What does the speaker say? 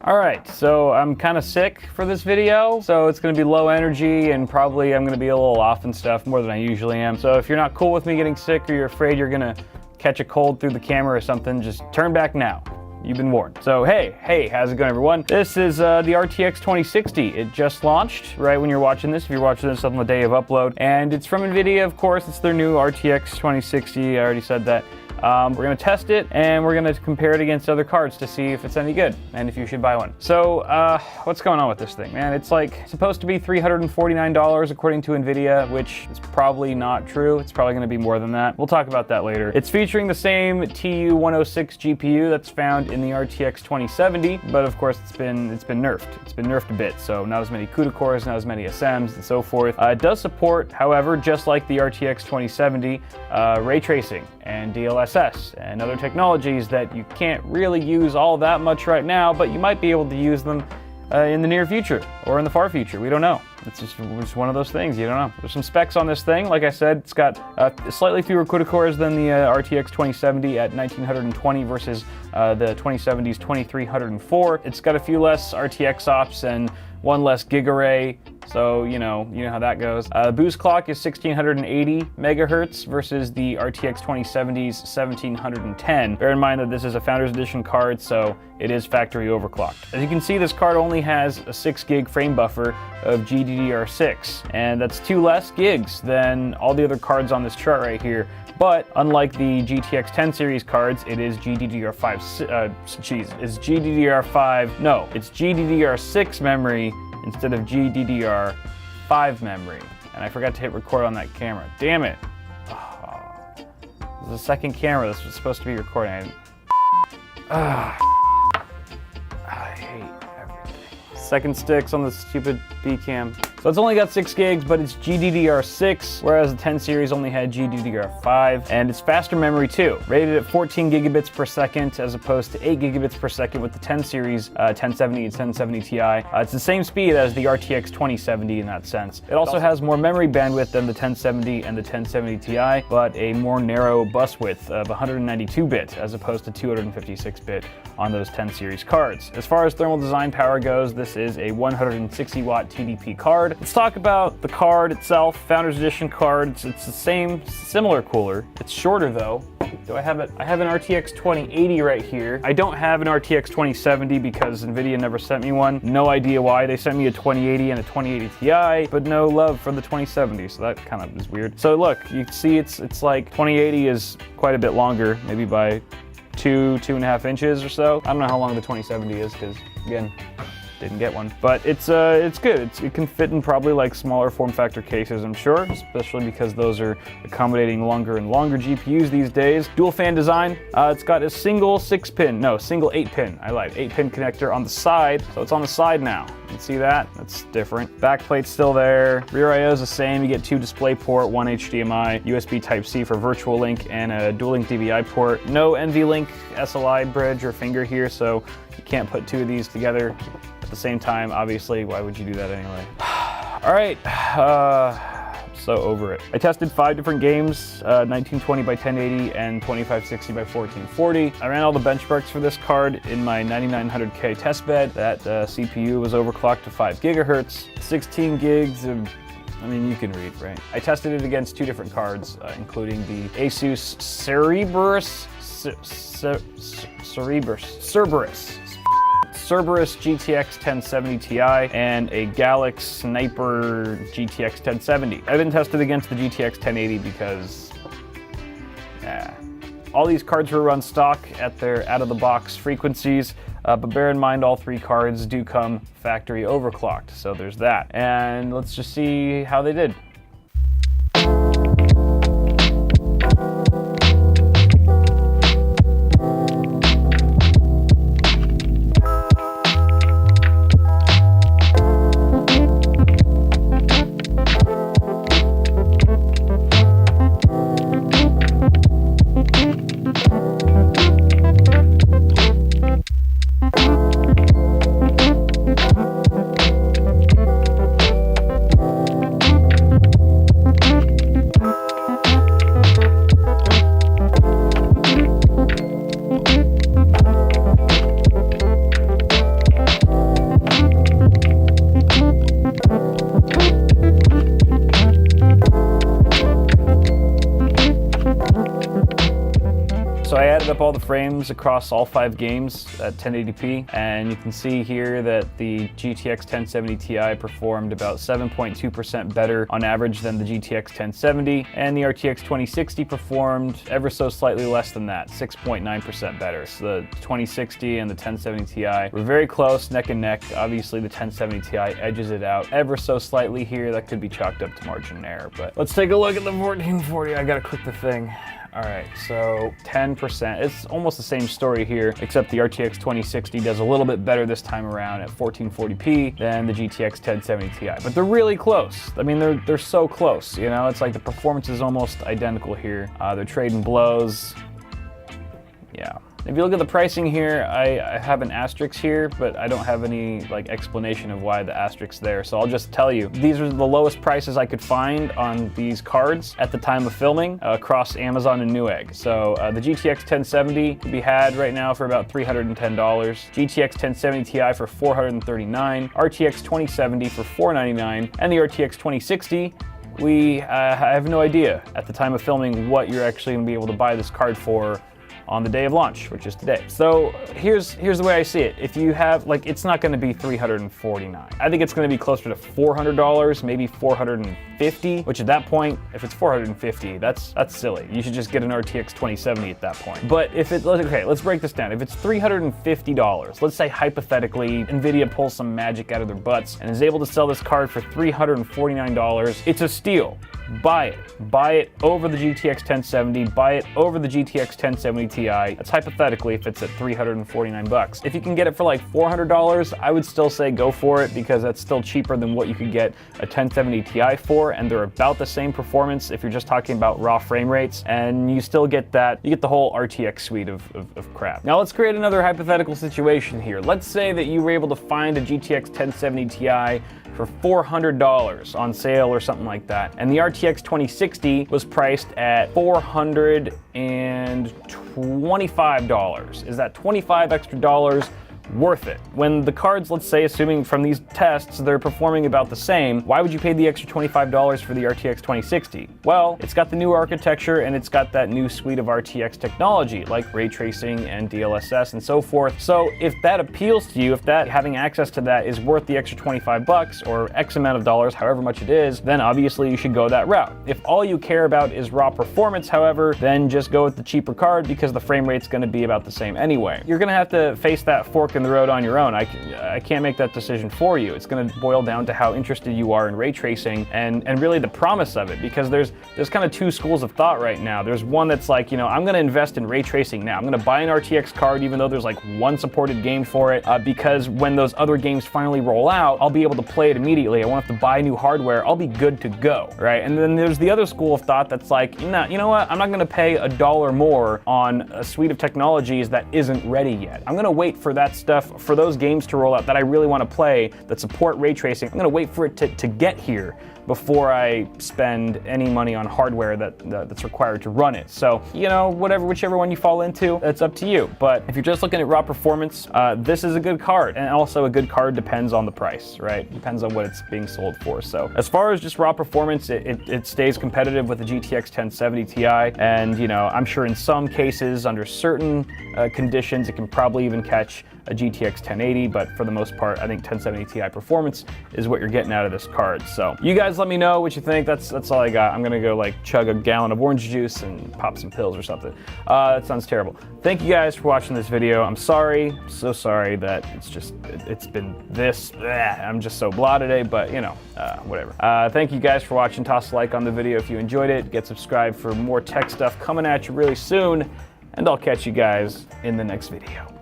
All right, so I'm kind of sick for this video, so it's gonna be low energy and probably I'm gonna be a little off and stuff, more than I usually am. So if you're not cool with me getting sick or you're afraid you're gonna catch a cold through the camera or something, just turn back now. You've been warned. So hey, how's it going, everyone? This is the RTX 2060. It just launched right when you're watching this, if you're watching this on the day of upload. And it's from NVIDIA, of course. It's their new RTX 2060. I already said that. We're gonna test it and we're gonna compare it against other cards to see if it's any good and if you should buy one. So what's going on with this thing, man? It's like supposed to be $349 according to NVIDIA, which is probably not true. It's probably gonna be more than that. We'll talk about that later. It's featuring the same TU106 GPU that's found in the RTX 2070, but of course it's been nerfed. It's been nerfed a bit, so not as many CUDA cores, not as many SMs and so forth. It does support, however, just like the RTX 2070, ray tracing and DLSS and other technologies that you can't really use all that much right now, but you might be able to use them in the near future or in the far future. We don't know. It's just one of those things, you don't know. There's some specs on this thing. Like I said, it's got slightly fewer CUDA cores than the RTX 2070 at 1920 versus the 2070's 2304. It's got a few less RTX ops and one less gigaray, so you know how that goes. Boost clock is 1680 megahertz versus the RTX 2070's 1710. Bear in mind that this is a Founders Edition card, so it is factory overclocked. As you can see, this card only has a 6 gig frame buffer of GDDR6, and that's 2 less gigs than all the other cards on this chart right here. But unlike the GTX 10 series cards, it is GDDR5, it's GDDR6 memory instead of GDDR5 memory. And I forgot to hit record on that camera. Damn it. Oh, there's a second camera this was supposed to be recording. I hate everything. Second sticks on the stupid B cam. So it's only got 6 gigs, but it's GDDR6, whereas the 10 series only had GDDR5, and it's faster memory too, rated at 14 gigabits per second as opposed to 8 gigabits per second with the 10 series 1070 and 1070 Ti. It's the same speed as the RTX 2070 in that sense. It also has more memory bandwidth than the 1070 and the 1070 Ti, but a more narrow bus width of 192-bit as opposed to 256-bit on those 10 series cards. As far as thermal design power goes, this is a 160 watt TDP card. Let's talk about the card itself. Founders Edition card. It's the same, similar cooler. It's shorter though. Do I have it? I have an RTX 2080 right here. I don't have an RTX 2070 because NVIDIA never sent me one. No idea why. They sent me a 2080 and a 2080 Ti, but no love for the 2070, so that kind of is weird. So look, you can see it's like 2080 is quite a bit longer, maybe by 2.5 inches or so. I don't know how long the 2070 is because, again, didn't get one, but it's good. It can fit in probably like smaller form factor cases, I'm sure, especially because those are accommodating longer and longer GPUs these days. Dual fan design. It's got a single 8-pin. I lied. 8-pin connector on the side, so it's on the side now. You can see that. That's different. Backplate's still there. Rear I/O is the same. You get 2 DisplayPort, 1 HDMI, USB Type-C for virtual link, and a dual link DVI port. No NVLink SLI bridge or finger here, so you can't put 2 of these together at the same time. Obviously, why would you do that anyway? All right, so over it. I tested 5 different games, 1920 by 1080 and 2560 by 1440. I ran all the benchmarks for this card in my 9900K testbed. That CPU was overclocked to 5 gigahertz, 16 gigs of, I mean, you can read, right? I tested it against 2 different cards, including the Asus Cerberus GTX 1070 Ti and a Galax Sniper GTX 1070. I didn't test it against the GTX 1080 because, all these cards were run stock at their out-of-the-box frequencies, but bear in mind all 3 cards do come factory overclocked, so there's that. And let's just see how they did. added up all the frames across all 5 games at 1080p, and you can see here that the GTX 1070 Ti performed about 7.2% better on average than the GTX 1070, and the RTX 2060 performed ever so slightly less than that, 6.9% better. So the 2060 and the 1070 Ti were very close, neck and neck. Obviously the 1070 Ti edges it out ever so slightly here. That could be chalked up to margin error, but let's take a look at the 1440. I gotta click the thing. All right, so 10%. It's almost the same story here, except the RTX 2060 does a little bit better this time around at 1440p than the GTX 1070 Ti. But they're really close. I mean, they're so close, you know? It's like the performance is almost identical here. They're trading blows. Yeah. If you look at the pricing here, I have an asterisk here, but I don't have any like explanation of why the asterisk's there. So I'll just tell you, these are the lowest prices I could find on these cards at the time of filming across Amazon and Newegg. So the GTX 1070 can be had right now for about $310, GTX 1070 Ti for $439, RTX 2070 for $499, and the RTX 2060, we have no idea at the time of filming what you're actually gonna be able to buy this card for on the day of launch, which is today. So here's the way I see it. If you have, like, it's not gonna be $349. I think it's gonna be closer to $400, maybe $450, which at that point, if it's $450, that's silly. You should just get an RTX 2070 at that point. But if it's, okay, let's break this down. If it's $350, let's say hypothetically, NVIDIA pulls some magic out of their butts and is able to sell this card for $349, it's a steal. Buy it. Buy it over the GTX 1070, buy it over the GTX 1070 Ti. That's hypothetically if it's at $349. If you can get it for like $400, I would still say go for it because that's still cheaper than what you could get a 1070 Ti for, and they're about the same performance if you're just talking about raw frame rates, and you still get that, you get the whole RTX suite of crap. Now let's create another hypothetical situation here. Let's say that you were able to find a GTX 1070 Ti for $400 on sale or something like that, and the RTX 2060 was priced at $425. Is that 25 extra dollars worth it? When the cards, let's say, assuming from these tests, they're performing about the same, why would you pay the extra $25 for the RTX 2060? Well, it's got the new architecture and it's got that new suite of RTX technology like ray tracing and DLSS and so forth. So if that appeals to you, if that having access to that is worth the extra $25 or X amount of dollars, however much it is, then obviously you should go that route. If all you care about is raw performance, however, then just go with the cheaper card because the frame rate's going to be about the same anyway. You're going to have to face that fork in the road on your own. I can't make that decision for you. It's going to boil down to how interested you are in ray tracing and really the promise of it, because there's kind of two schools of thought right now. There's one that's like, you know, I'm going to invest in ray tracing now. I'm going to buy an RTX card even though there's like one supported game for it because when those other games finally roll out, I'll be able to play it immediately. I won't have to buy new hardware. I'll be good to go, right? And then there's the other school of thought that's like, nah, you know what? I'm not going to pay $1 more on a suite of technologies that isn't ready yet. I'm going to wait for that stuff, for those games to roll out that I really want to play that support ray tracing. I'm going to wait for it to get here before I spend any money on hardware that's required to run it. So, you know, whichever one you fall into, it's up to you. But if you're just looking at raw performance, this is a good card. And also a good card depends on the price, right? Depends on what it's being sold for. So as far as just raw performance, it stays competitive with the GTX 1070 Ti. And, you know, I'm sure in some cases, under certain conditions, it can probably even catch a GTX 1080, but for the most part, I think 1070 Ti performance is what you're getting out of this card. So you guys let me know what you think. That's all I got. I'm gonna go like chug a gallon of orange juice and pop some pills or something. That sounds terrible. Thank you guys for watching this video. I'm sorry, I'm so sorry that it's been this, I'm just so blah today, but you know, whatever. Thank you guys for watching. Toss a like on the video if you enjoyed it. Get subscribed for more tech stuff coming at you really soon, and I'll catch you guys in the next video.